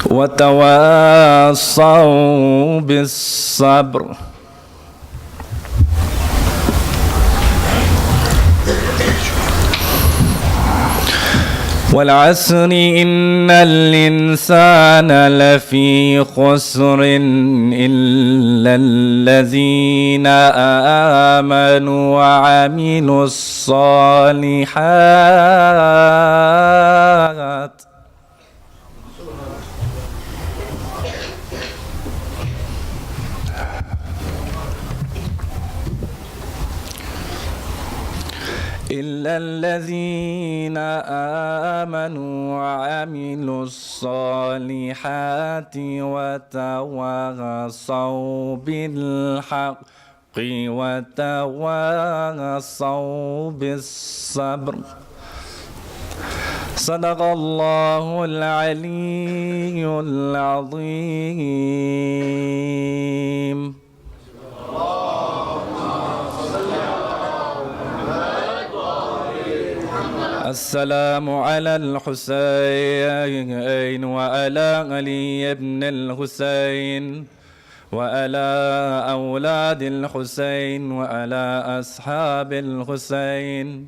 وتواصوا بالصبر. والعصر إن الإنسان لفي خسر إلا الذين آمنوا وعملوا الصالحات إلا الذين آمنوا وعملوا الصالحات وتواصوا بالحق وتواصوا بالصبر. صدق الله العلي العظيم. السلام على الحسين وعلى علي بن الحسين وعلى أولاد الحسين وعلى أصحاب الحسين.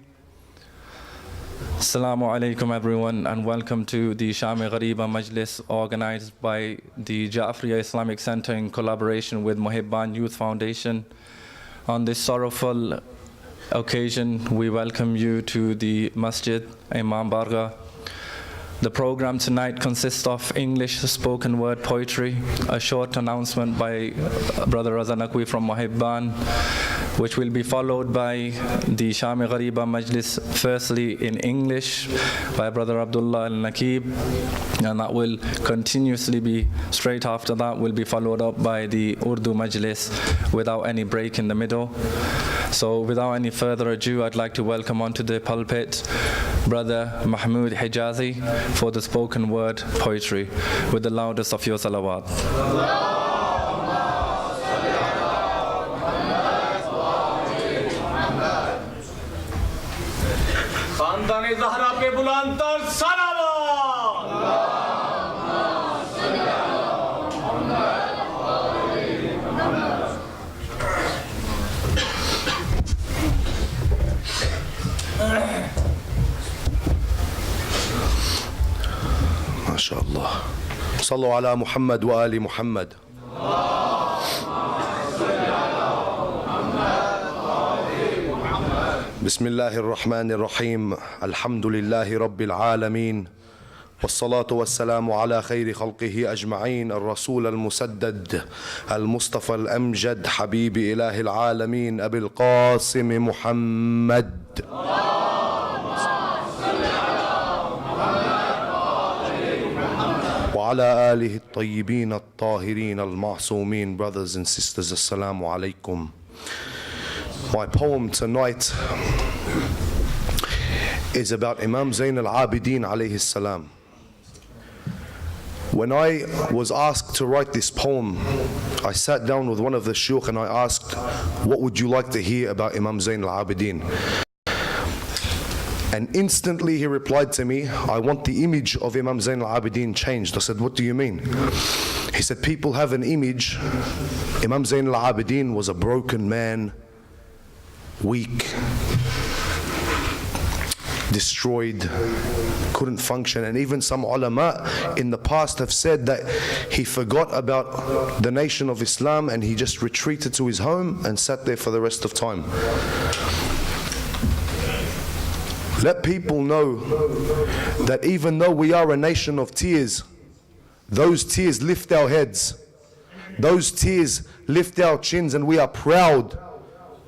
Assalamu alaikum everyone, and welcome to the Gharibaan Majalis organized by the Ja'afriya Islamic Center in collaboration with Muharram Youth Foundation. On this sorrowful occasion, we welcome you to the Masjid Imam Barga. The program tonight consists of English spoken word poetry, a short announcement by Brother Abdullah Al Nakeeb from Muharram, which will be followed by the Gharibaan Majlis, firstly in English by Brother Abdullah Al Nakeeb, and that will continuously be, straight after that will be followed up by the Urdu Majlis without any break in the middle. So without any further ado, I'd like to welcome onto the pulpit Brother Mahmoud Hijazi for the spoken word poetry with the loudest of your salawat. ما شاء الله. صلوا على محمد وآل محمد. بسم الله الرحمن الرحيم. الحمد لله رب العالمين، والصلاة والسلام على خير خلقه أجمعين، الرسول المسدد المصطفى الأمجد، حبيب إله العالمين، أبي القاسم محمد. وعلى آله الطيبين الطاهرين المعصومين. Brothers and sisters, assalamu alaikum. My poem tonight is about Imam Zain al-Abidin alayhi salam. When I was asked to write this poem, I sat down with one of the shuyukh and I asked, what would you like to hear about Imam Zain al-Abidin? And instantly he replied to me, I want the image of Imam Zain al-Abidin changed. I said, what do you mean? He said, people have an image. Imam Zain al-Abidin was a broken man, weak, destroyed, couldn't function. And even some ulama in the past have said that he forgot about the nation of Islam and he just retreated to his home and sat there for the rest of time. Let people know that even though we are a nation of tears, those tears lift our heads, those tears lift our chins, and we are proud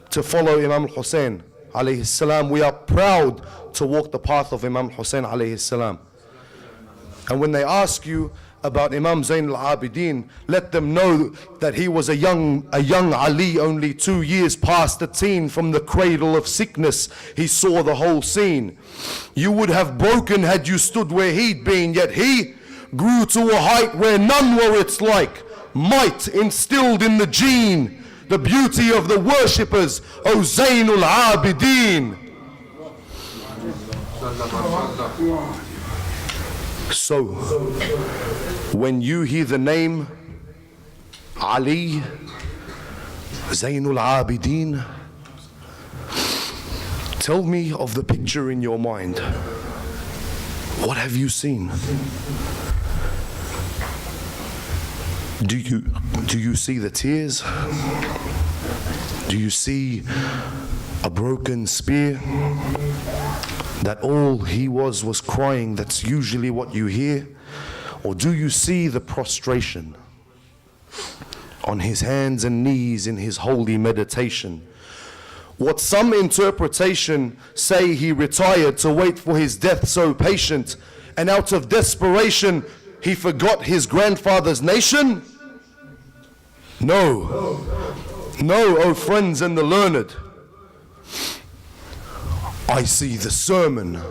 to follow Imam Hussein alayhi salam. We are proud to walk the path of Imam Hussein alayhi salam. And when they ask you about Imam Zain al-Abidin, let them know that he was a young Ali, only 2 years past the teen. From the cradle of sickness he saw the whole scene. You would have broken had you stood where he'd been, yet he grew to a height where none were its like. Might instilled in the gene, the beauty of the worshippers, O Zain al-Abidin. So When you hear the name Ali Zainul Abidin, tell me of the picture in your mind. What have you seen? Do you see the tears? Do you see a broken spear? That all he was crying, that's usually what you hear? Or do you see the prostration on his hands and knees in his holy meditation? What some interpretation say he retired to wait for his death so patient, and out of desperation he forgot his grandfather's nation? No, O friends and the learned, I see the sermon.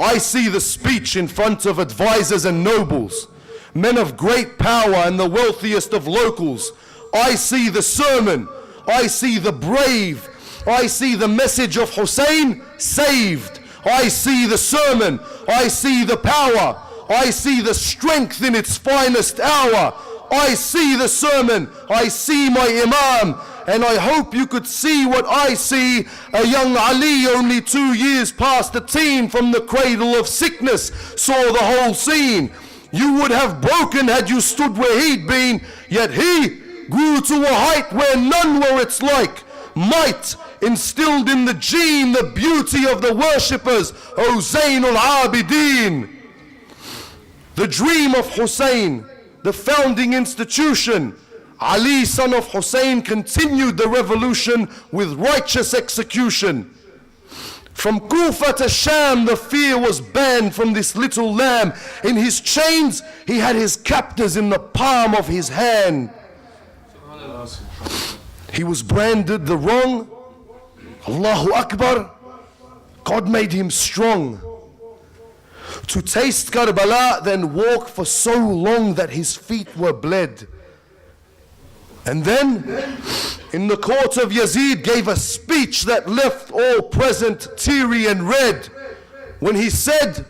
I see the speech in front of advisors and nobles, men of great power and the wealthiest of locals. I see the sermon. I see the brave. I see the message of Hussein saved. I see the sermon. I see the power. I see the strength in its finest hour. I see the sermon. I see my Imam. And I hope you could see what I see. A young Ali, only 2 years past the teen, from the cradle of sickness, saw the whole scene. You would have broken had you stood where he'd been, yet he grew to a height where none were its like. Might instilled in the gene the beauty of the worshippers, O Zainul Abidin. The dream of Hussein, the founding institution. Ali, son of Hussein, continued the revolution with righteous execution. From Kufa to Sham, the fear was banned from this little lamb. In his chains, he had his captors in the palm of his hand. He was branded the wrong. Allahu Akbar. God made him strong to taste Karbala, then walk for so long that his feet were bled. And then, in the court of Yazid, gave a speech that left all present teary and red, when he said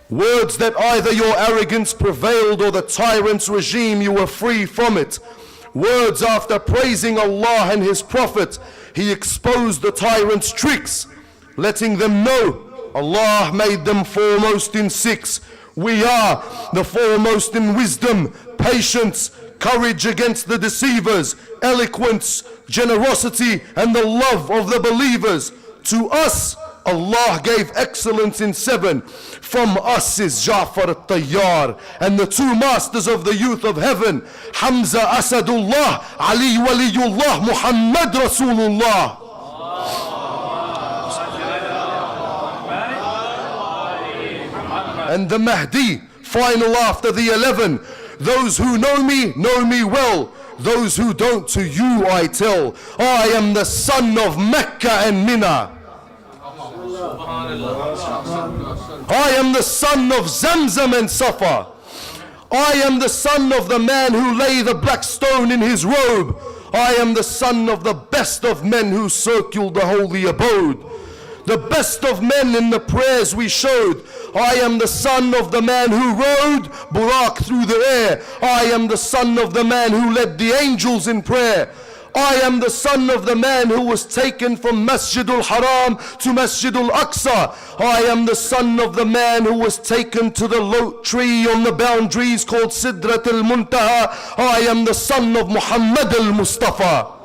words that either your arrogance prevailed or the tyrant's regime, you were free from it. Words after praising Allah and His Prophet, he exposed the tyrant's tricks, letting them know Allah made them foremost in 6. We are the foremost in wisdom, patience, courage against the deceivers, eloquence, generosity, and the love of the believers. To us, Allah gave excellence in 7. From us is Ja'far al-Tayyar, and the 2 masters of the youth of heaven, Hamza Asadullah, Ali Waliyullah, Muhammad Rasulullah. And the Mahdi, final after the 11. Those who know me well. Those who don't, to you I tell. I am the son of Mecca and Mina. I am the son of Zamzam and Safa. I am the son of the man who lay the black stone in his robe. I am the son of the best of men who circled the holy abode. The best of men in the prayers we showed. I am the son of the man who rode Burak through the air. I am the son of the man who led the angels in prayer. I am the son of the man who was taken from Masjidul Haram to Masjidul Aqsa. I am the son of the man who was taken to the lote tree on the boundaries called Sidrat al-Muntaha. I am the son of Muhammad al-Mustafa.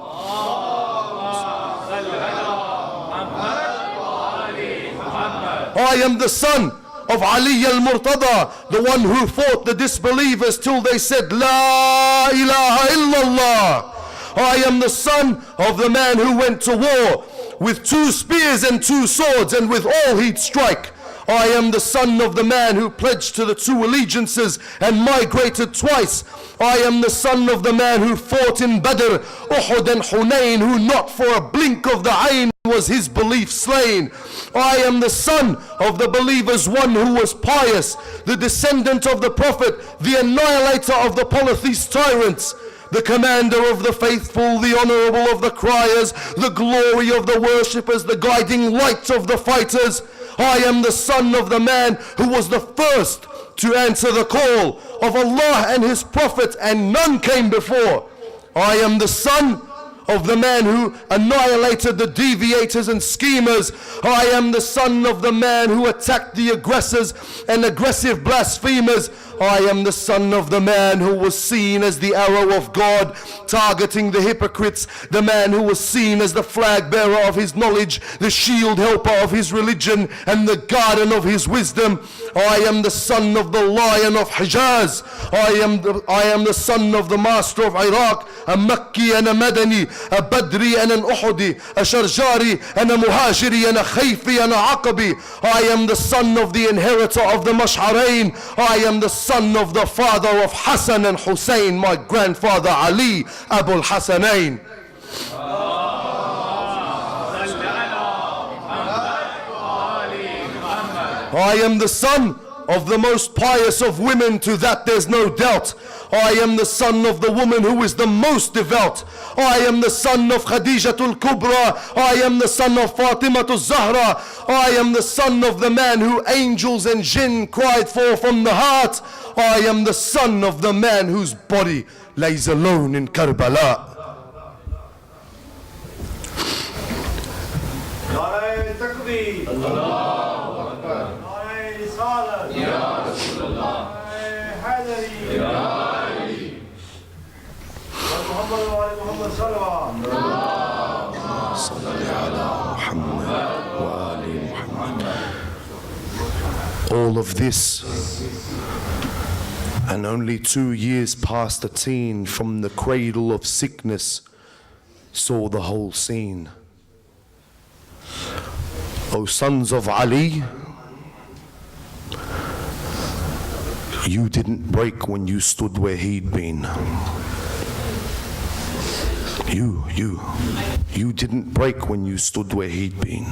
I am the son of Ali al-Murtada, the one who fought the disbelievers till they said, La ilaha illallah. I am the son of the man who went to war with 2 spears and 2 swords, and with all he'd strike. I am the son of the man who pledged to the 2 allegiances and migrated twice. I am the son of the man who fought in Badr, Uhud and Hunayn, who not for a blink of the ayn was his belief slain. I am the son of the believers, one who was pious, the descendant of the Prophet, the annihilator of the polytheist tyrants, the commander of the faithful, the honorable of the criers, the glory of the worshippers, the guiding light of the fighters. I am the son of the man who was the first to answer the call of Allah and His Prophet, and none came before. I am the son of the man who annihilated the deviators and schemers. I am the son of the man who attacked the aggressors and aggressive blasphemers. I am the son of the man who was seen as the arrow of God targeting the hypocrites, the man who was seen as the flag bearer of his knowledge, the shield helper of his religion, and the guardian of his wisdom. I am the son of the lion of Hijaz. I am the son of the master of Iraq, a Makki and a Madani, a Badri and an Uhudi, a Sharjari and a Muhajiri and a Khayfi and a Aqabi. I am the son of the inheritor of the Mash'arain. I am the son of the father of Hassan and Hussein, my grandfather Ali, Abul Hassanain. I am the son of the most pious of women, to that there's no doubt. I am the son of the woman who is the most devout. I am the son of Khadijatul Kubra. I am the son of Fatimatul Zahra. I am the son of the man who angels and jinn cried for from the heart. I am the son of the man whose body lays alone in Karbala. All of this, and only 2 years past the teen, from the cradle of sickness, saw the whole scene. O sons of Ali, you didn't break when you stood where he'd been. You didn't break when you stood where he'd been.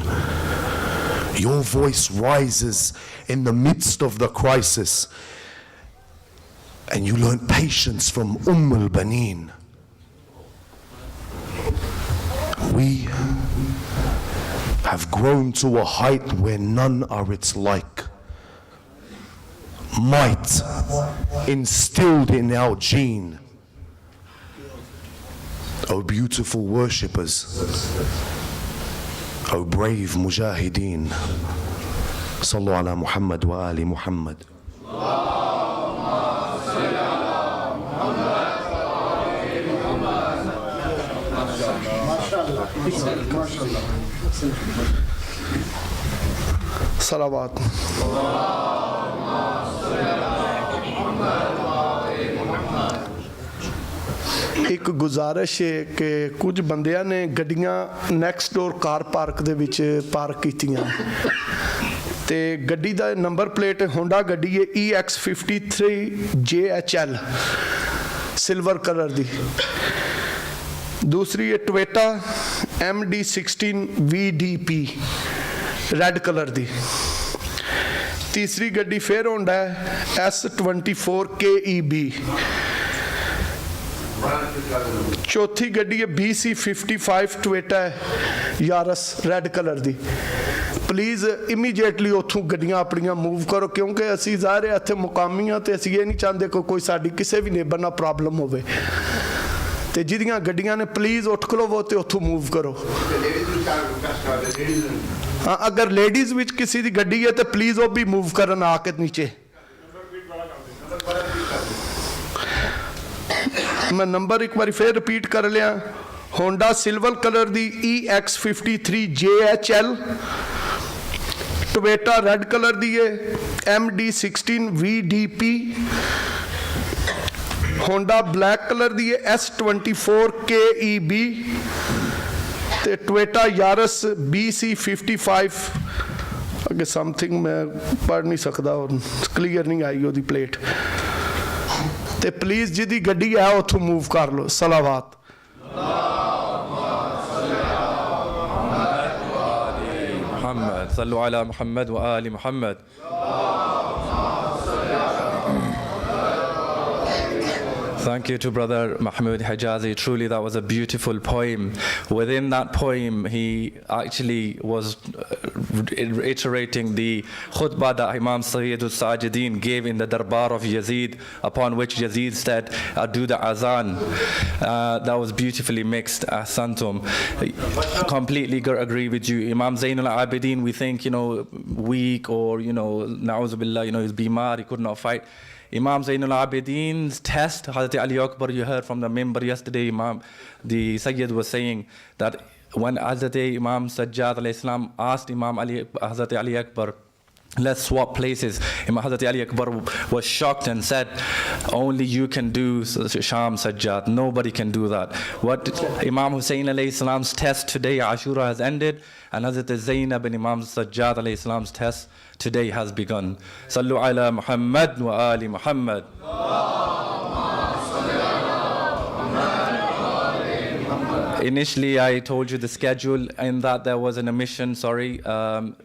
Your voice rises in the midst of the crisis, and you learn patience from Al-Baneen. We have grown to a height where none are its like. Might instilled in our gene. O beautiful worshippers, O brave mujahideen, Sallu ala Muhammad wa ali Muhammad. Salawat. ਇੱਕ ਗੁਜ਼ਾਰਿਸ਼ ਹੈ ਕਿ ਕੁਝ ਬੰਦਿਆਂ ਨੇ ਗੱਡੀਆਂ next ਡੋਰ car park ਦੇ ਵਿੱਚ ਪਾਰਕ ਕੀਤੀਆਂ ਤੇ ਗੱਡੀ ਦਾ ਨੰਬਰ ਪਲੇਟ ਹੋਂਡਾ ਗੱਡੀ ਹੈ EX53JHL ਸਿਲਵਰ ਕਲਰ ਦੀ। ਦੂਸਰੀ ਹੈ ਟੋਇਟਾ MD16VDP ਰੈੱਡ ਕਲਰ ਦੀ। ਤੀਸਰੀ ਗੱਡੀ ਫਿਰ ਹੋਂਡਾ ਹੈ S24KEB। चौथी गड्डी है BC55 Toyota Yaris red colour दी। प्लीज़ इमीजिएटली उतों गड्डियां अपनियां मूव करो, क्योंकि असी ज़ाहिर है इत्थे मुकामी हाँ, तो असी ये नहीं चाहते कि कोई साडी किसी भी नेबर नाल प्रॉब्लम होवे, तो जिहदियां गड्डियां ने प्लीज़ उठ खलोवो तो उतों मूव करो। हाँ, अगर लेडीज़ विच किसी दी गड्डी है तो प्लीज़ वो भी मूव करन आके नीचे। मैं नंबर एक बार फिर रिपीट कर लिया। होंडा सिल्वर कलर दी EX53JHL, टोयोटा रेड कलर दी है MD16VDP, होंडा ब्लैक कलर दी है S24KEB, ते टोयोटा यारस BC55 अगे समथिंग मैं पढ़ नहीं सकता और क्लियर नहीं आई ओदी प्लेट। ते प्लीज़ जिहदी गड्डी है उथों मूव कर लो। सलावात। मुहम्मद सल्लु अला मुहम्मद व आलि Muhammad. Thank you to Brother Mahmoud Hijazi. Truly, that was a beautiful poem. Within that poem, he actually was reiterating the khutbah that Imam Sayyid al-Sajidin gave in the Darbar of Yazid, upon which Yazid said, do the azan. That was beautifully mixed, Ahsantum. Completely agree with you. Imam Zain al-Abidin, we think, weak or, na'udhu billah, he's bimar, he could not fight. Imam Zain al-Abidin's test, Hazrat Ali Akbar, you heard from the member yesterday, the Sayyid was saying that when Hazrat Imam Sajjad alayhi salam asked Hazrat Ali Akbar, let's swap places, Hazrat Ali Akbar was shocked and said, only you can do Sham Sajjad, nobody can do that. What Imam Hussein alayhi salam's test today, Ashura, has ended, and Hazrat Zainab and Imam Sajjad alayhi salam's test today has begun. Sallu ala Muhammad wa ali Muhammad. Initially, I told you the schedule, in that there was an omission, sorry.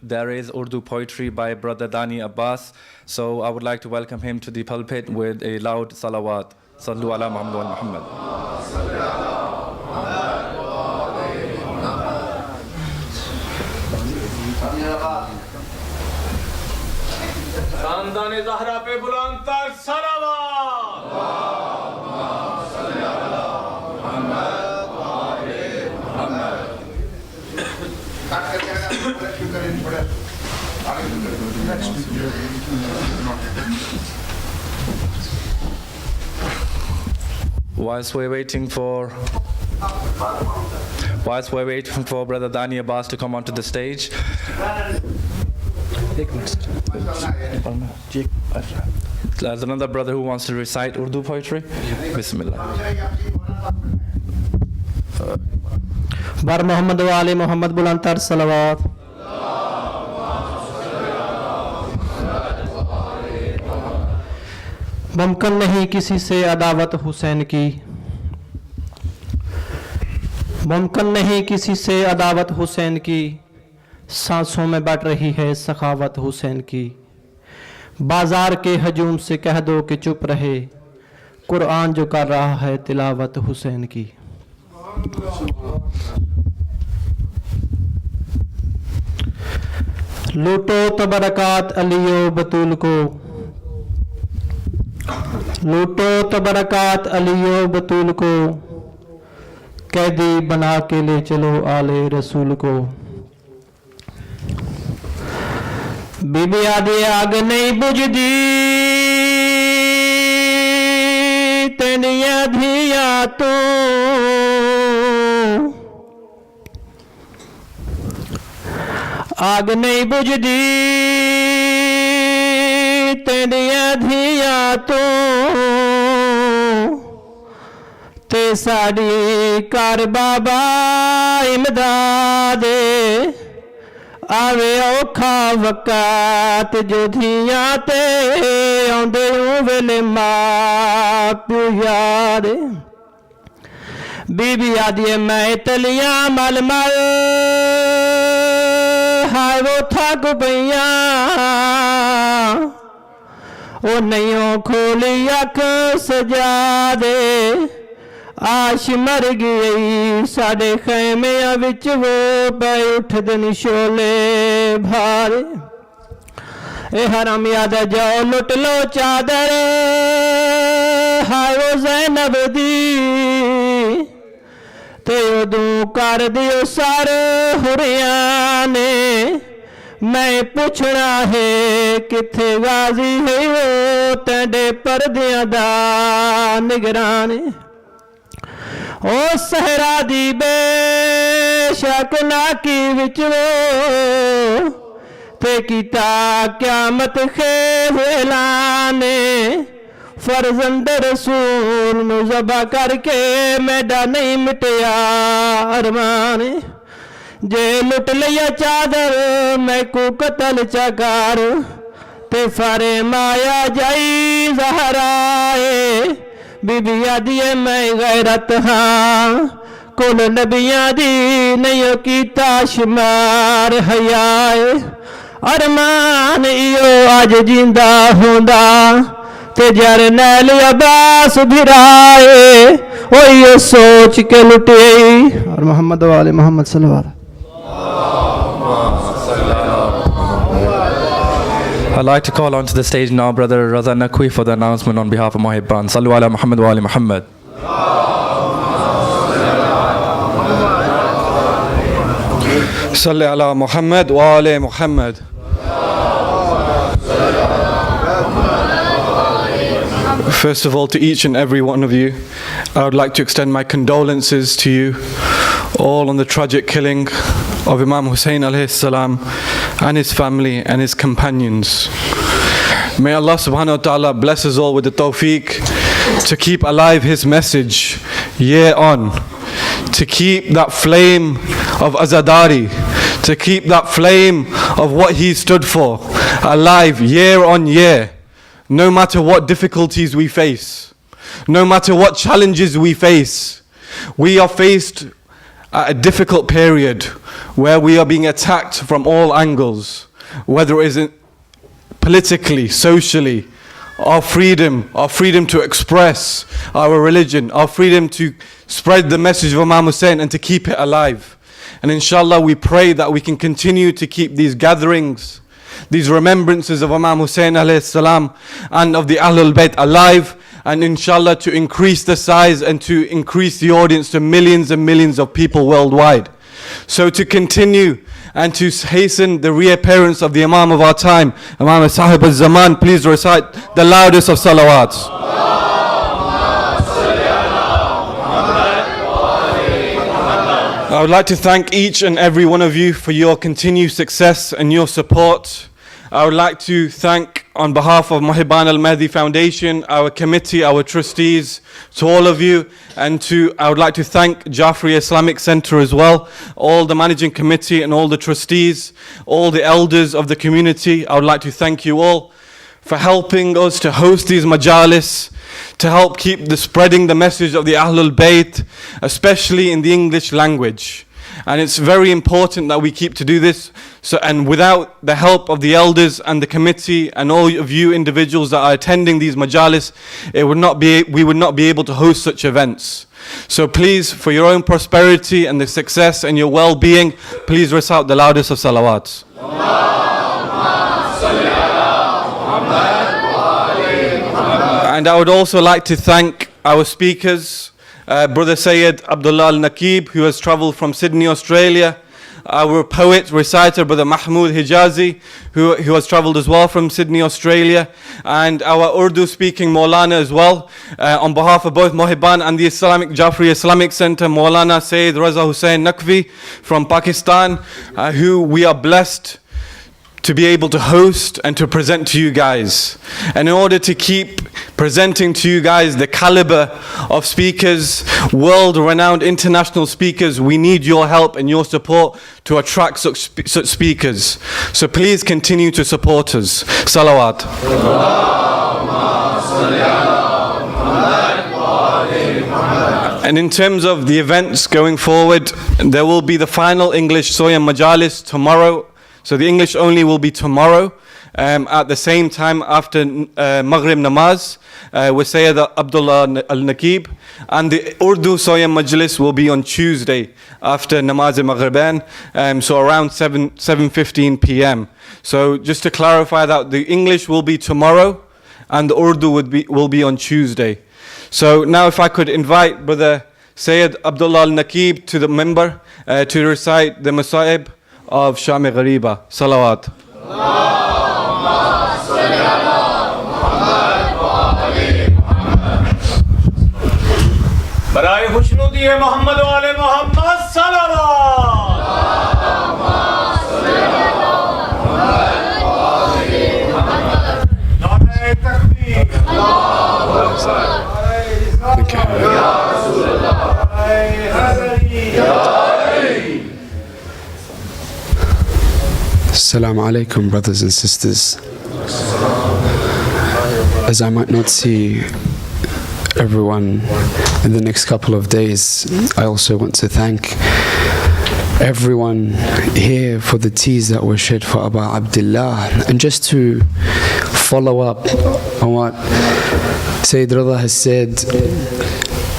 There is Urdu poetry by Brother Dani Abbas. So I would like to welcome him to the pulpit with a loud salawat. Sallu ala Muhammad wa Muhammad. खानदान ज़हरा पे बुलंद तर सलावत। Whilst we're waiting for Brother Dani Abbas to come onto the stage, there's another brother who wants to recite Urdu poetry. Bismillah. bar Muhammad wa ali Muhammad buland tar salawat. मुमकिन नहीं किसी से अदावत हुसैन की, मुमकिन नहीं किसी से अदावत हुसैन की, सांसों में बट रही है सखावत हुसैन की। बाजार के हजूम से कह दो कि चुप रहे, कुरान जो कर रहा है तिलावत हुसैन की। लूटो तो बरकात अलियो बतूल को, लूटो तो बरकात अलियो बतूल को, कैदी बना के ले चलो आले रसूल को। बीबी आदि आग नहीं बुझदी, तेनिया धिया तो आग नहीं बुझदी, तेनिया धिया तो ते साड़ी कर बाबा इमदादे। आवे औखा वक़्त जो धियां ते आउंदे वेले मां प्यो याद। बीबी आदि मैं तलियां मल मल, हाय वो थक पईयां, ओ नहीं खोली अख सजा दे। आश मर गई साडे खैमे विच वो पै उठदे नी शोले भारे। ए हराम याद जाओ लुट लो चादर, हाय वो ज़ैनब दी, ते उदों कर दियो सर हुरियां ने। मैं पूछना है किथे गाजी है वो तेरे परदियां दा निगरान। ओ सहरा दी बेशक नाकी विच वो ते कीता क़यामत खेव ऐलाने। फर्जंद रसूल नूं ज़बा करके मैडा नहीं मिटिया अरमान। जे लुट लिया चादर मैं को कतल चकार, ते फारे माया जाई ज़हराए। बीबी आदि मैं गैरत हाँ, कुल नबियां दी नहीं कीता शुमार हयाए। अरमान इयो अज जिंदा होंदा, ते जर नैल अब्बास भिराए वो ये सोच के लुटे। और मोहम्मद वाले मोहम्मद सल्लल्लाहु। I'd like to call onto the stage now Brother Abdullah Al Nakeeb for the announcement on behalf of Muhibban. Sallu ala Muhammad wa ali Muhammad. Salli ala Muhammad wa ali Muhammad. First of all, to each and every one of you, I would like to extend my condolences to you all on the tragic killing of Imam Hussein alayhi salam and his family and his companions. May Allah subhanahu wa ta'ala bless us all with the tawfiq to keep alive his message year on, to keep that flame of Azadari, to keep that flame of what he stood for alive year on year. No matter what difficulties we face, no matter what challenges we face, we are faced at a difficult period where we are being attacked from all angles, whether it is politically, socially, our freedom to express our religion, our freedom to spread the message of Imam Hussein and to keep it alive. And inshallah we pray that we can continue to keep these gatherings, these remembrances of Imam Hussein alayhi salam and of the Ahlul Bayt alive, and inshallah to increase the size and to increase the audience to millions and millions of people worldwide. So to continue and to hasten the reappearance of the Imam of our time, Imam Sahib al-Zaman, please recite the loudest of salawats. I would like to thank each and every one of you for your continued success and your support. I would like to thank, on behalf of Muhibban Al-Mahdi Foundation, our committee, our trustees, to all of you, and I would like to thank Jafri Islamic Center as well, all the managing committee and all the trustees, all the elders of the community. I would like to thank you all for helping us to host these majalis, to help keep spreading the message of the Ahlul Bayt, especially in the English language. And it's very important that we keep to do this. And without the help of the elders and the committee and all of you individuals that are attending these majalis, we would not be able to host such events. So please, for your own prosperity and the success and your well-being, please recite the loudest of salawats. And I would also like to thank our speakers, Brother Sayyid Abdullah Al Nakeeb, who has travelled from Sydney, Australia. Our poet, reciter, Brother Mahmoud Hijazi, who has travelled as well from Sydney, Australia. And our Urdu-speaking Maulana as well. On behalf of both Muhibban and the Jafri Islamic Center, Maulana Sayyid Raza Hussain Naqvi from Pakistan, who we are blessed to be able to host and to present to you guys. And in order to keep presenting to you guys the caliber of speakers, world-renowned international speakers, we need your help and your support to attract such speakers. So please continue to support us. Salawat. And in terms of the events going forward, there will be the final English Soya Majalis tomorrow. So the English only will be tomorrow at the same time after Maghrib Namaz with Sayyid Abdullah Al Nakeeb. And the Urdu Soya Majlis will be on Tuesday after Namaz Gharibaan, so around 7:15 p.m. So just to clarify that, the English will be tomorrow and the Urdu will be on Tuesday. So now if I could invite Brother Sayyid Abdullah Al Nakeeb to the member to recite the Masaib of Sham-e Ghariba. Salawat. बराए खुशनुदी है मोहम्मद वाले मोहम्मद सल्लल्लाहु नारे तकबीर अल्लाहु अकबर या रसूल अल्लाह Assalamu alaikum, brothers and sisters. As I might not see everyone in the next couple of days, I also want to thank everyone here for the tears that were shed for Abu Abdullah. And just to follow up on what Sayyid Rida has said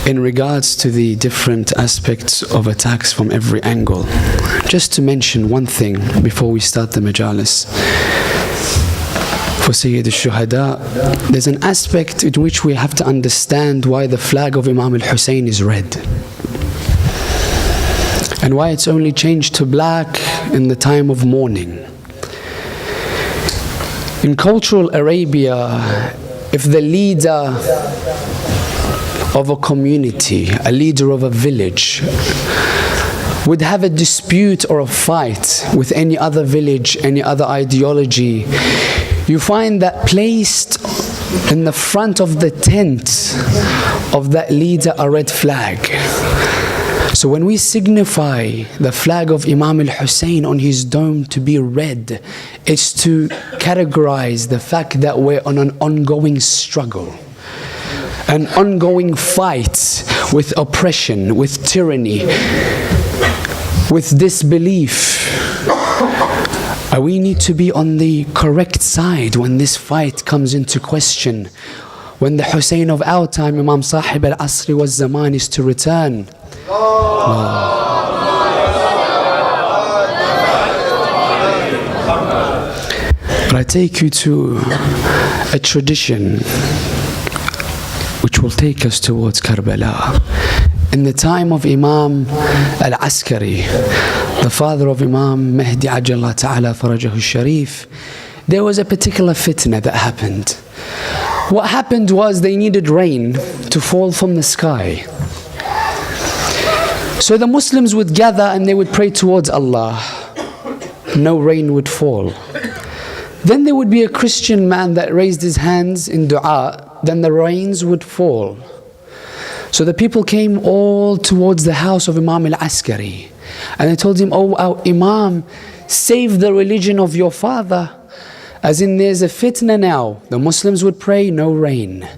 in regards to the different aspects of attacks from every angle, just to mention one thing before we start the majalis. For Sayyid al-Shuhada, there's an aspect in which we have to understand why the flag of Imam al-Hussein is red, and why it's only changed to black in the time of mourning. In cultural Arabia, if the leader of a community, a leader of a village, would have a dispute or a fight with any other village, any other ideology, you find that placed in the front of the tent of that leader a red flag. So when we signify the flag of Imam al-Hussein on his dome to be red, it's to categorize the fact that we're on an ongoing struggle, an ongoing fight with oppression, with tyranny, with disbelief. We need to be on the correct side when this fight comes into question. When the Hussein of our time, Imam Sahib al-Asri wa Zaman, is to return. But I take you to a tradition which will take us towards Karbala. In the time of Imam al-Askari, the father of Imam Mahdi Ajallah Ta'ala Farajahu Sharif, there was a particular fitna that happened. What happened was they needed rain to fall from the sky. So the Muslims would gather and they would pray towards Allah. No rain would fall. Then there would be a Christian man that raised his hands in dua, then the rains would fall. So the people came all towards the house of Imam al-Askari, and they told him, "Oh, our Imam, save the religion of your father. As in, there's a fitna now. The Muslims would pray, no rain.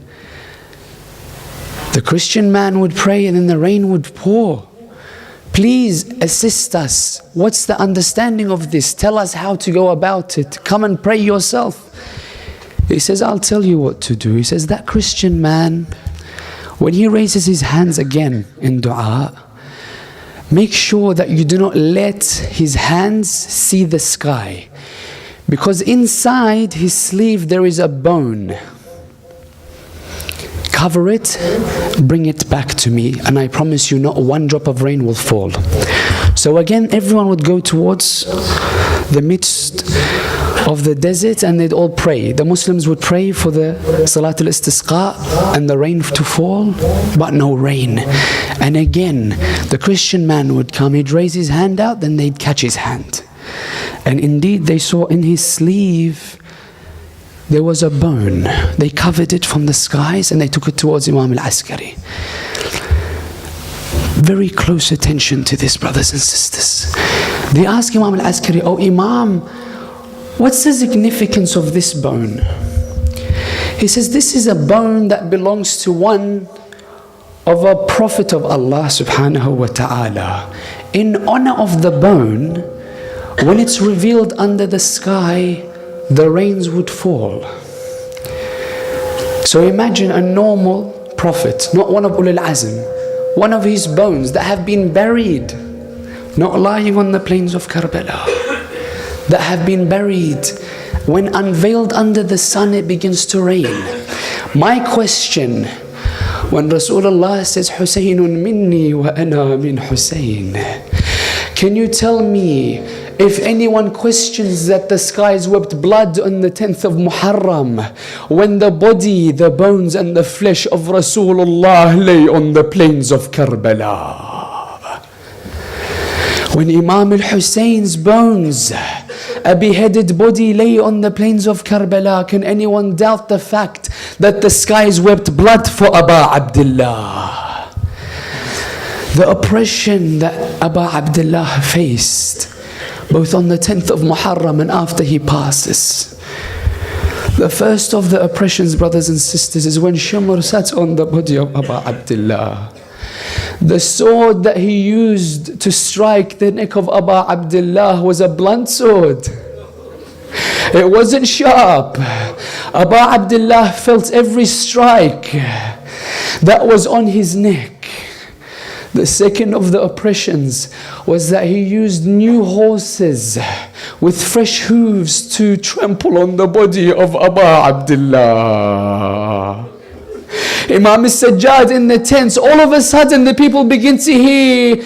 The Christian man would pray and then the rain would pour. Please assist us. What's the understanding of this? Tell us how to go about it. Come and pray yourself." He says, "I'll tell you what to do." He says, that Christian man, when he raises his hands again in dua, make sure that you do not let his hands see the sky, because inside his sleeve there is a bone. Cover it, bring it back to me, and I promise you not one drop of rain will fall. So again, everyone would go towards the midst of the desert and they'd all pray. The Muslims would pray for the Salat al-Istisqa and the rain to fall, but no rain. And again, the Christian man would come, he'd raise his hand out, then they'd catch his hand. And indeed, they saw in his sleeve there was a bone. They covered it from the skies and they took it towards Imam al-Askari. Very close attention to this, brothers and sisters. They asked Imam al-Askari, "Oh Imam, what's the significance of this bone?" He says, "This is a bone that belongs to one of a prophet of Allah subhanahu wa ta'ala. In honor of the bone, when it's revealed under the sky, the rains would fall." So imagine a normal prophet, not one of Ulul Azm, one of his bones that have been buried, not lying on the plains of Karbala, that have been buried. When unveiled under the sun, it begins to rain. My question, when Rasulullah says, "Husaynun minni wa ana min Husayn," can you tell me, if anyone questions that the skies wept blood on the 10th of Muharram, when the body, the bones and the flesh of Rasulullah lay on the plains of Karbala? When Imam al-Husayn's bones, a beheaded body, lay on the plains of Karbala, can anyone doubt the fact that the skies wept blood for Abu Abdullah? The oppression that Abu Abdullah faced, both on the 10th of Muharram and after he passes. The first of the oppressions, brothers and sisters, is when Shumr sat on the body of Abu Abdullah. The sword that he used to strike the neck of Abu Abdullah was a blunt sword. It wasn't sharp. Abu Abdullah felt every strike that was on his neck. The second of the oppressions was that he used new horses with fresh hooves to trample on the body of Abu Abdullah. Imam al-Sajjad in the tents, all of a sudden the people begin to hear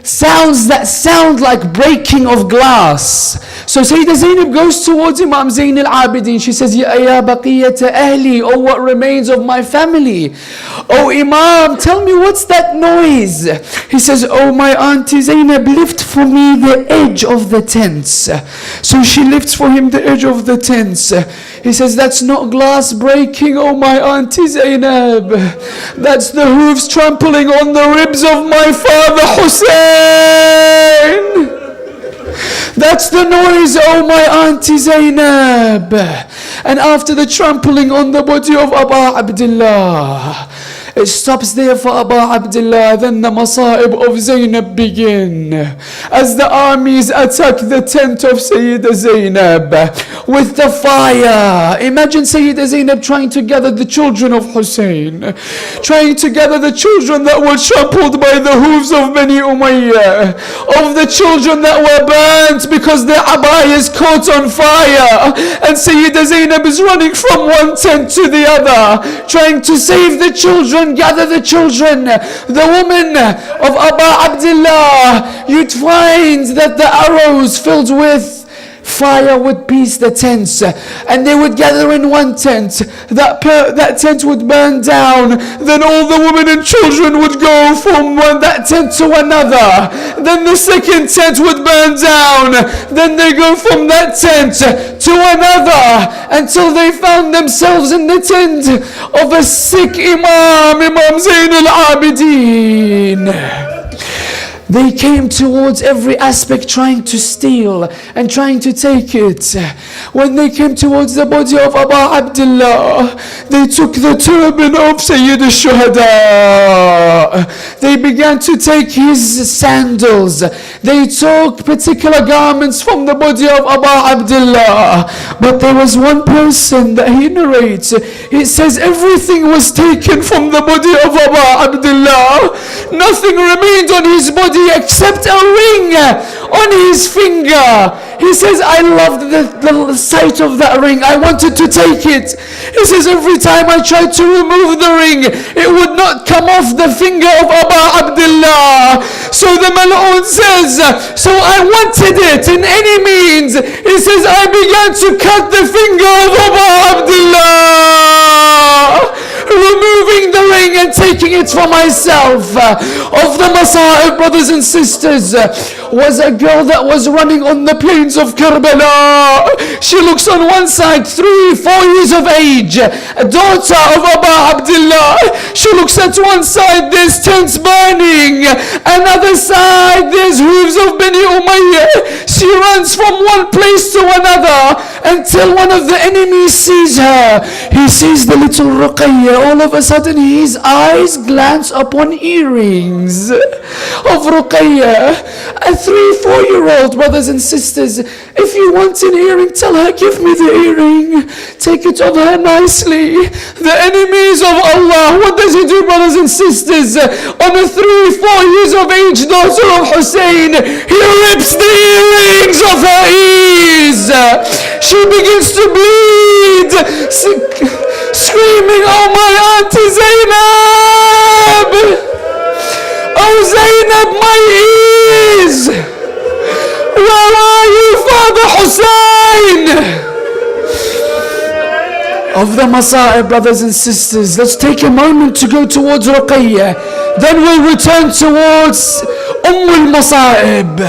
sounds that sound like breaking of glass. So Sayyidah Zainab goes towards Imam Zain al-Abidin. She says, Ya baqiyata ahli, oh what remains of my family. Oh Imam, tell me what's that noise? He says, oh my auntie Zainab, lift for me the edge of the tents. So she lifts for him the edge of the tents. He says, that's not glass breaking, oh my auntie Zainab. That's the hooves trampling on the ribs of my father Hussein. That's the noise, oh my auntie Zainab. And after the trampling on the body of Abu Abdullah, it stops there for Abu Abdullah. Then the masa'ib of Zainab begin as the armies attack the tent of Sayyidah Zainab with the fire. Imagine Sayyidah Zainab trying to gather the children of Hussein, trying to gather the children that were trampled by the hooves of Bani Umayyah, of the children that were burnt because their abayas caught on fire. And Sayyidah Zainab is running from one tent to the other, trying to save the children, gather the children. The woman of Abu Abdullah, you'd find that the arrows filled with fire would pierce the tents, and they would gather in one tent. That tent would burn down. Then all the women and children would go from that tent to another. Then the second tent would burn down. Then they go from that tent to another until they found themselves in the tent of a sick Imam Zain al-Abidin. They came towards every aspect trying to steal and trying to take it. When they came towards the body of Abu Abdullah, they took the turban of Sayyid al-Shuhada. They began to take his sandals. They took particular garments from the body of Abu Abdullah. But there was one person that he narrates. It says everything was taken from the body of Abu Abdullah. Nothing remained on his body except a ring on his finger. He says, I loved the sight of that ring. I wanted to take it. He says, every time I tried to remove the ring, it would not come off the finger of Abu Abdullah. So the Mal'un says, so I wanted it in any means. He says, I began to cut the finger of Abu Abdullah, removing the ring and taking it for myself. Of the Masa'ib, brothers and sisters, was a girl that was running on the plains of Karbala. She looks on one side, 3-4 years of age, a daughter of Abu Abdullah. She looks at one side, there's tents burning. Another side, there's hooves of Bani Umayyah. She runs from one place to another until one of the enemies sees her. He sees the little Ruqayyah. All of a sudden his eyes glance upon earrings of Ruqayyah. A 3-4-year-old, brothers and sisters, if you want an earring, tell her, give me the earring. Take it of her nicely. The enemies of Allah, what does he do, brothers and sisters? On a 3-4 years of age daughter of Hussein, he rips the earrings of her ears. She begins to bleed, screaming, oh my auntie Zainab! Oh Zainab, my ears! Where are you, Father Hussein? Of the Masa'ib, brothers and sisters, let's take a moment to go towards Ruqayyah. Then we'll return towards al-Masa'ib.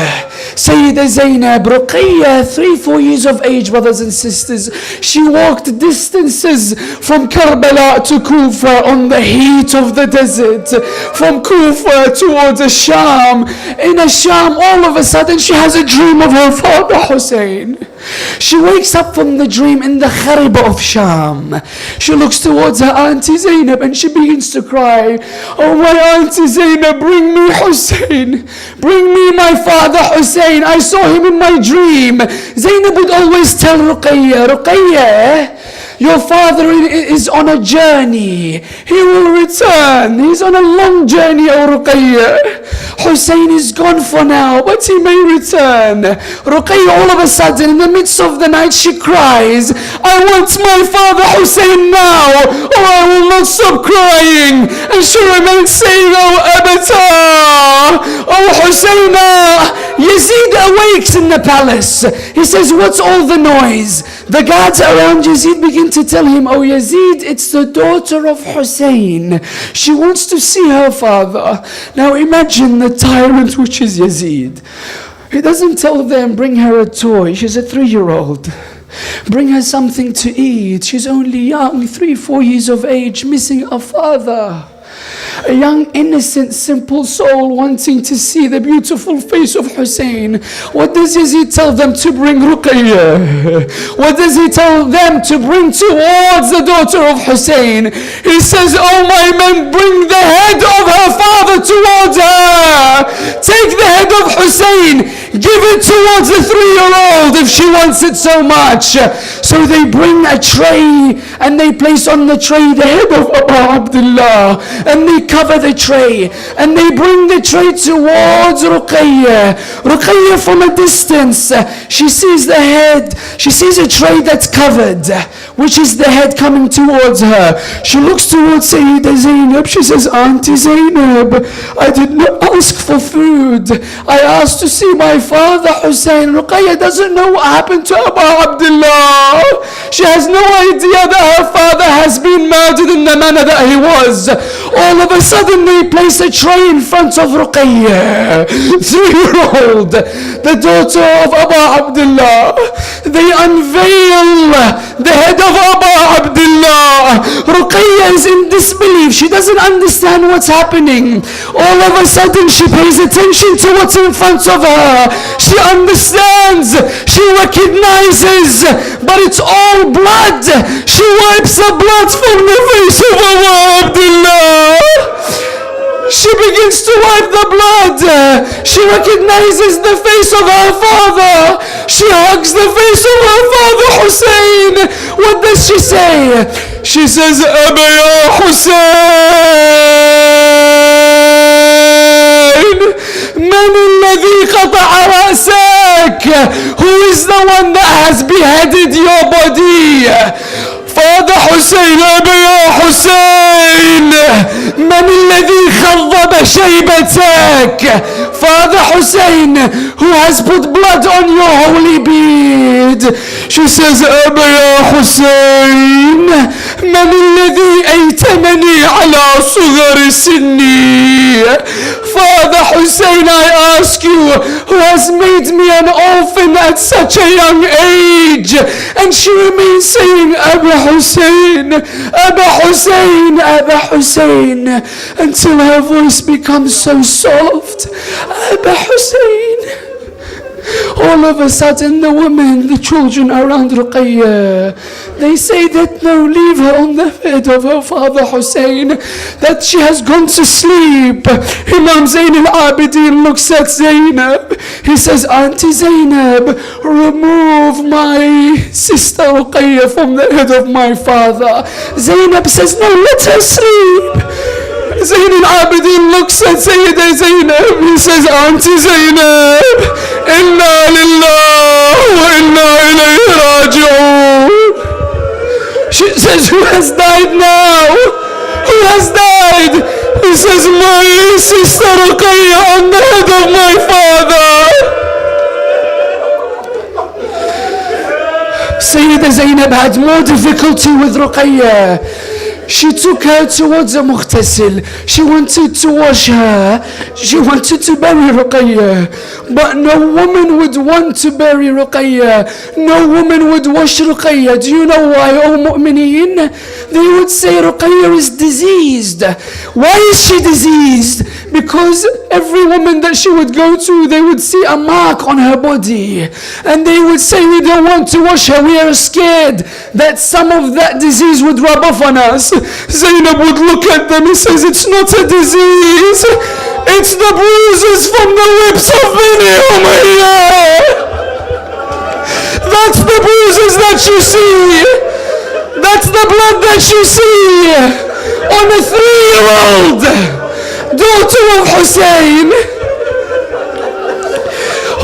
Sayyidah Zainab, Ruqayyah, 3-4 years of age, brothers and sisters. She walked distances from Karbala to Kufa on the heat of the desert. From Kufa towards Asham. In Asham, all of a sudden she has a dream of her father Hussein. She wakes up from the dream in the Gharibaan of Sham. She looks towards her auntie Zainab and she begins to cry. Oh my auntie Zainab, bring me Hussein. Bring me my father Hussein. I saw him in my dream. Zainab would always tell Ruqayya, Ruqayya, your father is on a journey. He will return. He's on a long journey, O Ruqayya. Hussein is gone for now, but he may return. Ruqayya, all of a sudden, in the midst of the night, she cries, I want my father Hussein now, or I will not stop crying. And she remains saying, Oh Abata, Oh Husseina. Yazid awakes in the palace. He says, what's all the noise? The guards around Yazid begin to tell him, oh Yazid, it's the daughter of Hussein. She wants to see her father. Now imagine the tyrant which is Yazid. He doesn't tell them, bring her a toy. She's a 3-year-old. Bring her something to eat. She's only young, 3-4 years of age, missing a father. A young, innocent, simple soul wanting to see the beautiful face of Hussein. What does Yazid tell them to bring Ruqayya? What does he tell them to bring towards the daughter of Hussein? He says, oh my men, bring the head of her father towards her. Take the head of Hussein. Give it towards the 3-year-old if she wants it so much. So they bring a tray and they place on the tray the head of Abdullah. And they cover the tray and they bring the tray towards Ruqayya. Ruqayya from a distance, she sees the head, she sees a tray that's covered, which is the head coming towards her. She looks towards Sayyida Zainab. She says, Auntie Zainab, I did not ask for food. I asked to see my father Hussein. Ruqayya doesn't know what happened to Abu Abdullah. She has no idea that her father has been murdered in the manner that he was. All of a sudden they place a tray in front of Ruqayya, 3-year-old, the daughter of Abu Abdullah. They unveil the head of Abu Abdullah. Ruqayya is in disbelief. She doesn't understand what's happening. All of a sudden she pays attention to what's in front of her. She understands. She recognizes, but it's all blood. She wipes the blood from the face of Abu Abdullah. She begins to wipe the blood. She recognizes the face of her father. She hugs the face of her father Hussein. What does she say? She says, Aba ya Hussein, Man alladhi qata'a ra'sak? Who is the one that has beheaded your body? Father Hussein, Aba ya Hussein, Man alladhi khadhaba shaybatak? Father Hussein, who has put blood on your holy beard? She says, Aba ya Hussein, Man alladhi aytamani ala sughar sinni? Father Hussein, I ask you, who has made me an orphan at such a young age? And she remains saying, Aba Hussein, Aba Hussein, Aba Hussein, until her voice becomes so soft. Aba Hussein. All of a sudden the women, the children around Ruqayya, they say that no, leave her on the bed of her father Hussein, that she has gone to sleep. Imam Zain al-Abidin looks at Zainab. He says, Auntie Zainab, remove my sister Ruqayya from the head of my father. Zainab says, no, let her sleep. Zain al-Abidin looks at Sayyida Zainab. He says, Auntie Zainab, Inna lillahi wa inna ilayhi raji'un. She says, who has died now? Who has died? He says, my sister Ruqayya on the head of my father. Sayyida Zainab had more difficulty with Ruqayya. She took her towards a mughtasil. She wanted to wash her. She wanted to bury Ruqayya. But no woman would want to bury Ruqayya. No woman would wash Ruqayya. Do you know why, O mu'mineen? They would say Ruqayya is diseased. Why is she diseased? Because every woman that she would go to, they would see a mark on her body. And they would say, we don't want to wash her, we are scared that some of that disease would rub off on us. Zainab would look at them, he says, it's not a disease, it's the bruises from the whips of Bani Umayyah. That's the bruises that you see. That's the blood that you see on a 3-year-old daughter of Hussein.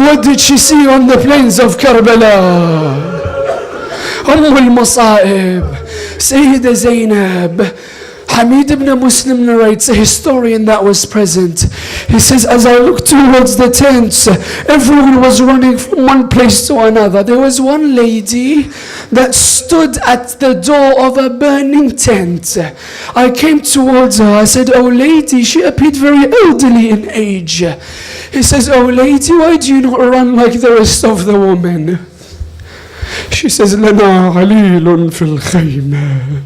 What did she see on the plains of Karbala? al-Masa'ib, Sayyida Zainab. Hamid ibn Muslim narrates, a historian that was present. He says, as I looked towards the tents, everyone was running from one place to another. There was one lady that stood at the door of a burning tent. I came towards her. I said, oh lady, she appeared very elderly in age. He says, oh lady, why do you not run like the rest of the women? She says, لنا عليل في الخيمة.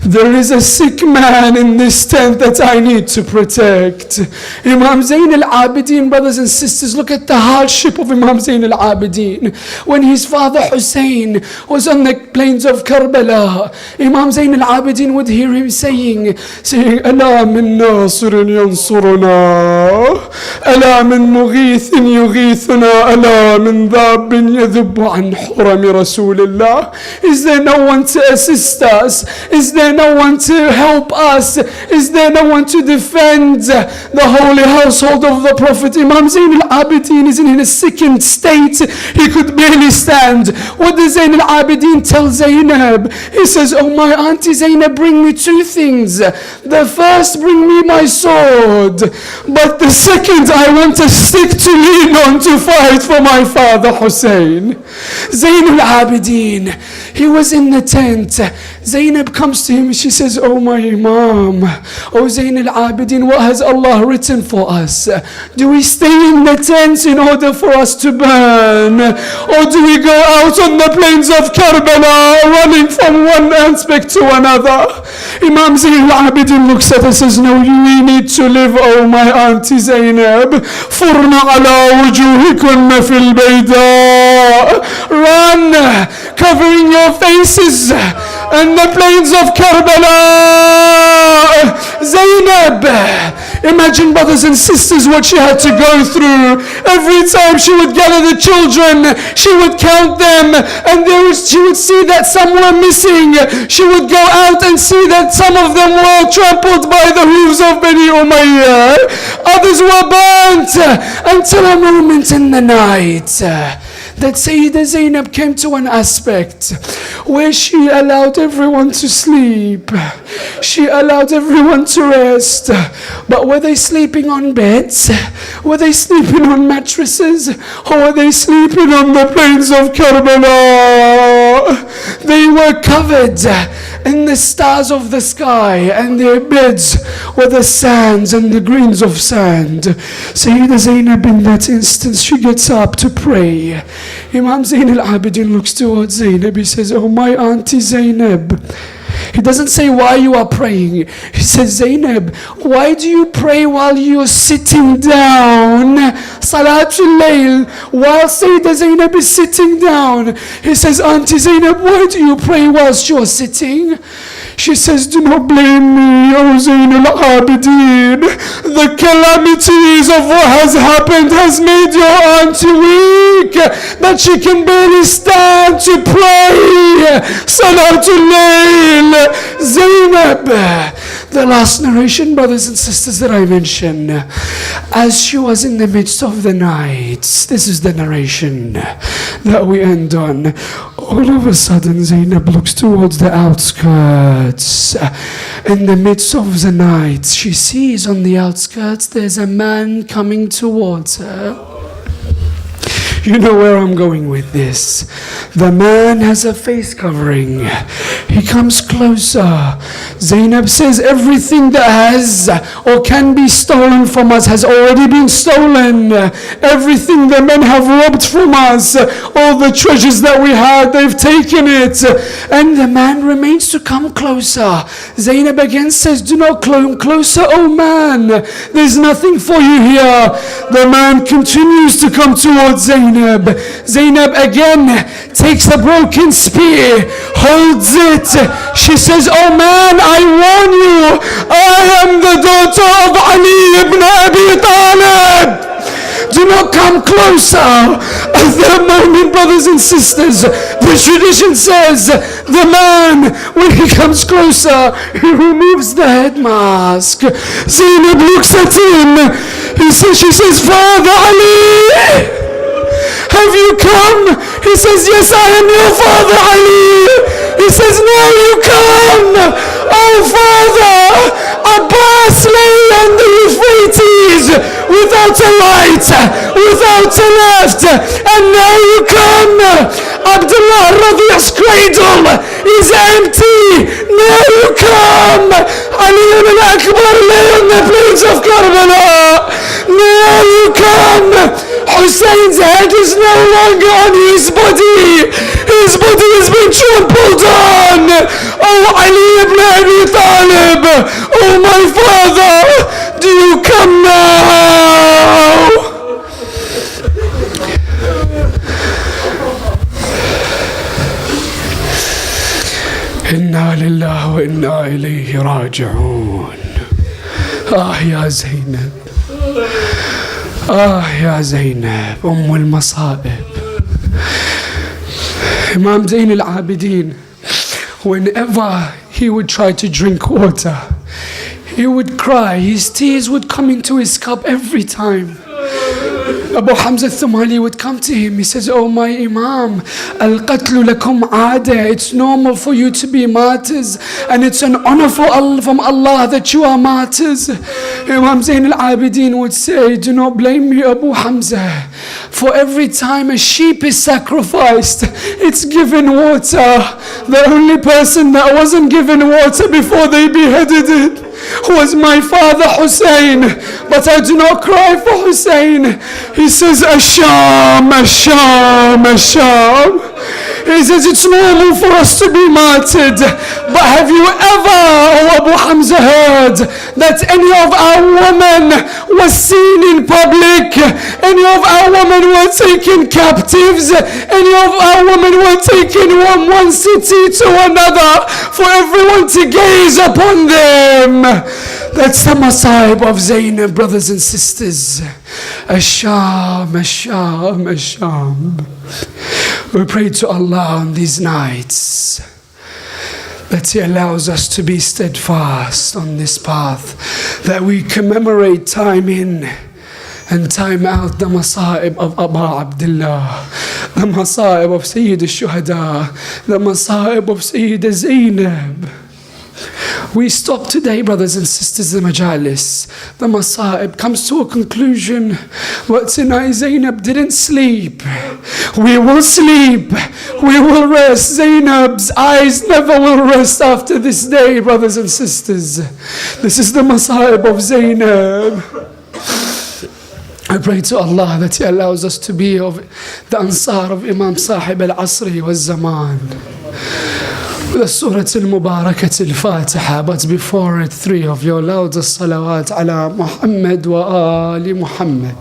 There is a sick man in this tent that I need to protect. Imam Zayn al-Abidin, brothers and sisters, look at the hardship of Imam Zayn al-Abidin. When his father Hussein was on the plains of Karbala, Imam Zayn al-Abidin would hear him saying, ألا من ناصر ينصرنا ألا من مغيث يغيثنا ألا من ذاب يذب عن حرم رسول الله. Is there no one to assist us? Is there no one to help us? Is there no one to defend the holy household of the Prophet? Imam Zayn al-Abidin is in a sickened state. He could barely stand. What does Zayn al-Abidin tell Zainab? He says, oh my auntie Zainab, bring me 2 things. The first, bring me my sword. But the second, I want a stick to lean on to fight for my father Hussein. Zayn al-Abidin, he was in the tent. Zainab comes to him, she says, oh my Imam, oh Zayn al-Abidin, what has Allah written for us? Do we stay in the tents in order for us to burn? Or do we go out on the plains of Karbala, running from one aspect to another? Imam Zayn al-Abidin looks at us and says, no, we need to live, oh my auntie Zainab. فُرْنَ عَلَى وُجُوهِكُنَّ فِي الْبَيْدَاءِ. Run, covering your faces and the plains of Karbala. Zainab, imagine, brothers and sisters, what she had to go through. Every time she would gather the children, she would count them, and she would see that some were missing. She would go out and see that some of them were trampled by the hooves of Bani Umayyah. Others were burnt, until a moment in the night that Sayyida Zainab came to an aspect where she allowed everyone to sleep. She allowed everyone to rest. But were they sleeping on beds? Were they sleeping on mattresses? Or were they sleeping on the plains of Karbala? They were covered in the stars of the sky, and their beds were the sands and the grains of sand. Sayyida Zainab, in that instance, she gets up to pray. Imam Zayn al-Abidin looks towards Zainab. He says, oh my auntie Zainab. He doesn't say why you are praying. He says, Zainab, why do you pray while you're sitting down? Salatul Layl, while Sayyida Zainab is sitting down. He says, auntie Zainab, why do you pray whilst you're sitting? She says, do not blame me, O Zayn al-Abidin. The calamities of what has happened has made your auntie weak, that she can barely stand to pray. Salatul Layl. Zainab, the last narration, brothers and sisters, that I mentioned, as she was in the midst of the night, this is the narration that we end on. All of a sudden, Zainab looks towards the outskirts. In the midst of the night, she sees on the outskirts there's a man coming towards her. You know where I'm going with this. The man has a face covering. He comes closer. Zainab says everything that has or can be stolen from us has already been stolen. Everything the men have robbed from us, all the treasures that we had, they've taken it. And the man remains to come closer. Zainab again says, do not come closer, oh man. There's nothing for you here. The man continues to come towards Zainab. Zainab again takes a broken spear, holds it. She says, oh man, I warn you, I am the daughter of Ali ibn Abi Talib. Do not come closer. At that moment, brothers and sisters, the tradition says the man, when he comes closer, he removes the head mask. Zainab looks at him. She says, Father Ali, have you come? He says, yes, I am your father Ali. He says, no, you come. Oh Father, Abbas lay on the Euphrates without a right, without a left, and now you come. Abdullah Radia's cradle is empty. Now you come. Ali ibn Akbar lay on the plains of Karbala. Now you come. Hussein's head is no longer on his body. His body has been trampled on. Oh Ali ibn Abi Talib, oh my father, do you come now? Inna lillahi wa inna ilayhi raji'un. Ya Zainab. Ya Zainab, al-Masa'ib. Imam Zain al-Abidin, whenever he would try to drink water, he would cry. His tears would come into his cup every time. Abu Hamza al-Thumali would come to him. He says, oh my Imam, al-qatlu lakum aada. It's normal for you to be martyrs, and it's an honor from Allah that you are martyrs. Imam Zain al-Abidin would say, do not blame me, Abu Hamza. For every time a sheep is sacrificed, it's given water. The only person that wasn't given water before they beheaded it was my father Hussein. But I do not cry for Hussein. He says, Asham, Asham, Asham. He says it's normal for us to be martyred. But have you ever, oh Abu Hamza, heard that any of our women was seen in public? Any of our women were taken captives? Any of our women were taken from one city to another for everyone to gaze upon them? That's the Masa'ib of Zainab, brothers and sisters. Asham, Asham, Asham. We pray to Allah on these nights that He allows us to be steadfast on this path, that we commemorate time in and time out the Masa'ib of Abu Abdullah, the Masa'ib of Sayyid al-Shuhada, the Masa'ib of Sayyid Zainab. We stop today, brothers and sisters, the Majalis. The Masa'ib comes to a conclusion. But tonight Zainab didn't sleep. We will sleep. We will rest. Zainab's eyes never will rest after this day, brothers and sisters. This is the Masa'ib of Zainab. I pray to Allah that He allows us to be of the Ansar of Imam Sahib al-Asri wal-Zaman. The Surah Al-Mubarakah Al-Fatiha, but before it, three of your loudest salawat ala Muhammad wa ali Muhammad.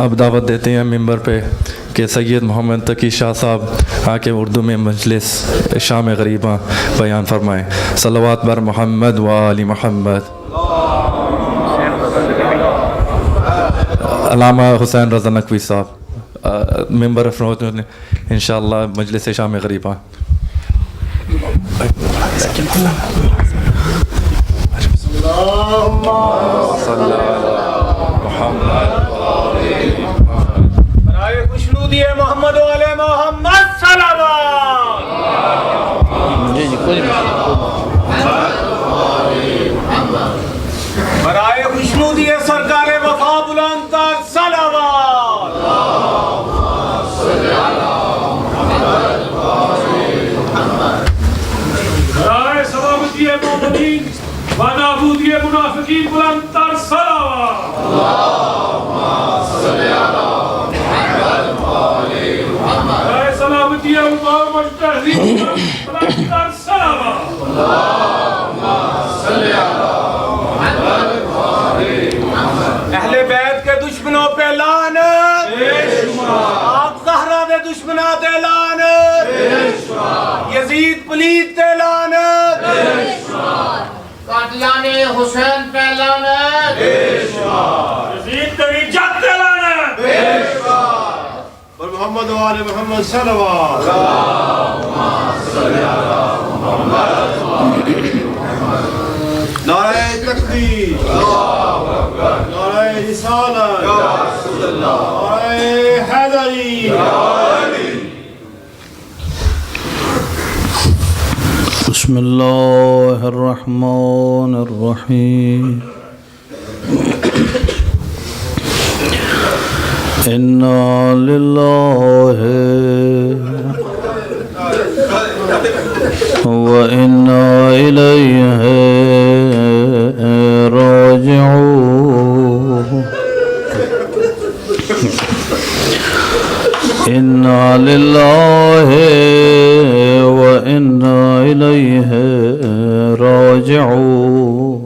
अब दावत देते हैं मिंबर पे कि सैयद मोहम्मद तकी शाह साहब आके उर्दू में मजलिस शाम गरीबा बयान फरमाएँ। सलवात बर मोहम्मद व आली मोहम्मद। अल्लामा हुसैन रज़ा नकवी साहब मिंबर फरमाते हैं इंशाअल्लाह मजलिस शाम गरीबा। अल्लाहुम्मा सल्ली अला मुहम्मद। नासूदी मोमिनीन व नाबूदी मुनाफिकीन बुलंद तर सलावत सलामती अहले बैत के दुश्मनों पे लानत, आप ज़हरा दे दुश्मना ते लानत, यजीद पलीत ते लानत, कादियाने हुसैन पे लानत, यजीद तेरी जद ते लानत, और मोहम्मद व आले मोहम्मद सल्लल्लाहु नारे तकबीर, नारे रिसालत, नारे हैदरी। बिस्मिल्लाहिर्रहमानिर्रहीम। इन्ना लिल्लाहि व इन्ना इलैहि राजिऊन। इन्ना लिल्लाहि व इन्ना इलैहि राजिऊन।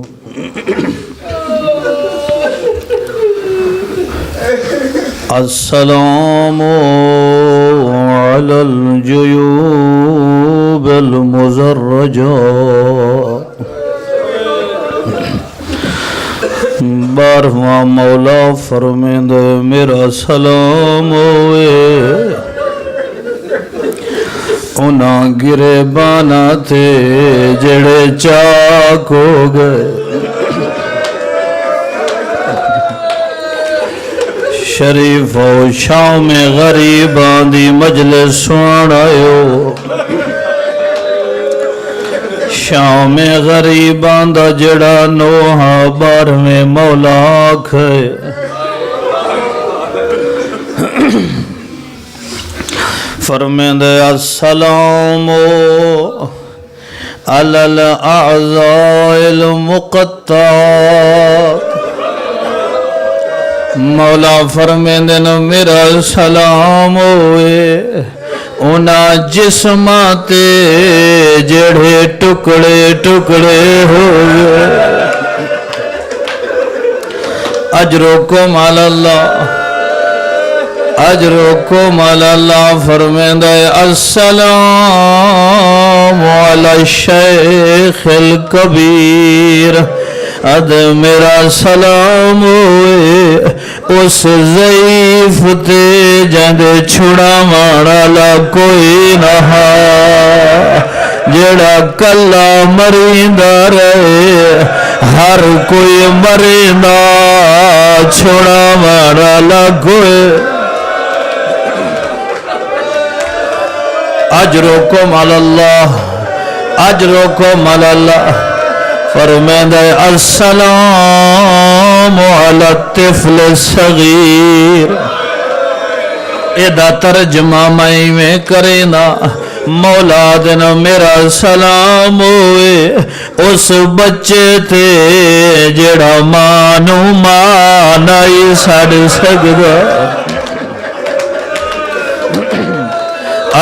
अस्सलामु अलल जुयूबिल मुज़र्रजात। बारहवां मौला फरमांदे मेरा सलाम होए उन्हां गिरेबाना ते जेड़े चाक हो गए। शरीफ हो शाम गरीबां दी मजलिस सुन आयो। शाम गरीबां दा जड़ा नोहा 12वें मौला आखे फरमांदे अस्सलामु अलल अज़ाइल मुक़त्तात। मौला फरमांदे न मेरा सलाम होए उन्हां जिस्मां ते जेड़े टुकड़े टुकड़े हो गए। अजरुकुम अल्लाह, अजरुकुम अल्लाह फरमांदा है अस्सलामु अला शेखिल कबीर। अद मेरा सलाम होए उस ज़ईफ ते जंदे छुड़ावण वाला कोई ना जेड़ा कल्ला मरींदा रहे। हर कोई मरींदा छुड़ावण वाला कोई। अजरुकुम अल्लाह, अजरुकुम अल्लाह फरमांदा है अस्सलामु अला तिफ़्ल सगीर। एदा तर्जमा मैं में करेना मौला दिन मेरा सलाम होए उस बच्चे ते जेड़ा मानू मां नहीं छड़ सकदा।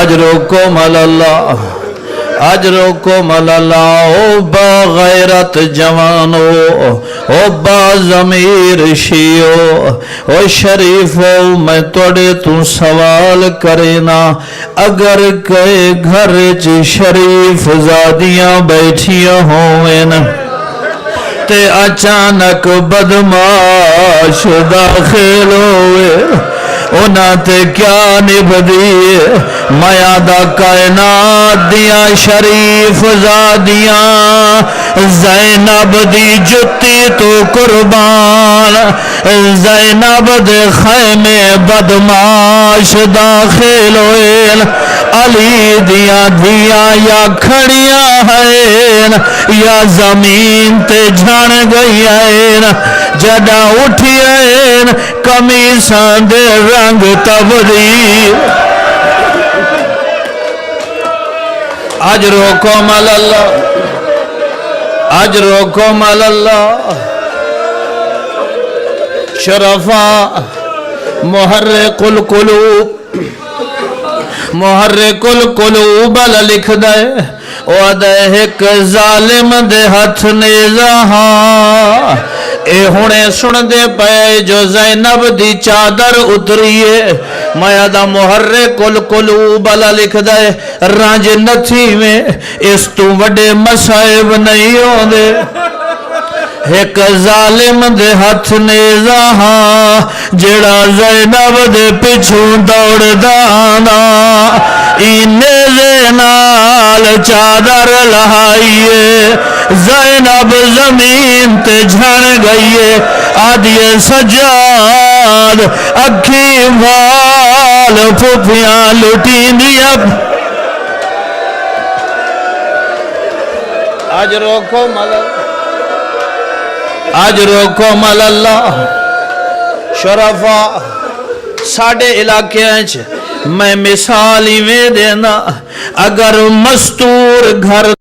अजरुकुम अल्लाह, अजरुकुम अल्लाह। ओ बागैरत जवानो, ओ बाज़मीर शियो, ओ शरीफो मैं तोड़े तू सवाल करेना। अगर कई घर च शरीफ ज़ादियां बैठियां होवेन ते अचानक बदमाश दाखिल होवे उन्हां ते क्या निभदी माया दा कायनात दिया शरीफ ज़ादियां। ज़ैनब दी जुत्ती तो कुर्बान, ज़ैनब दे खैमे बदमाश दाखिल होएन। अली दिया दिया या खड़ियां हैं या जमीन ते झण गई हैं। जदा उठियन कमीसां दे रंग तब्दील। अजरुकुम अल्लाह, अजरुकुम अल्लाह शरफा मुहर्रिकुल कुलूब मुहर्रिकुल कुलूब लिख दे ओदे एक जालिम दे हथ ने जहां ए हुणे सुनदे पे जो ज़ैनब दी चादर उतरीए माया दा मुहर्रिकुल कुलूब लिख दे रांझ नथी में इस तू वड्डे मसाइब नहीं होंदे एक जालिम दे हथ ने जहां जेड़ा ज़ैनब दे पिछू दौड़दा ना इने दे नाल चादर लहाइए ज़ैनब जमीन ते झड़ गईए आदिए सजाद अखी वाल फुफियां लुटींदिया आज रोको मल्ला शरफा साडे इलाके मैं मिसाल ही में देना अगर मस्तूर घर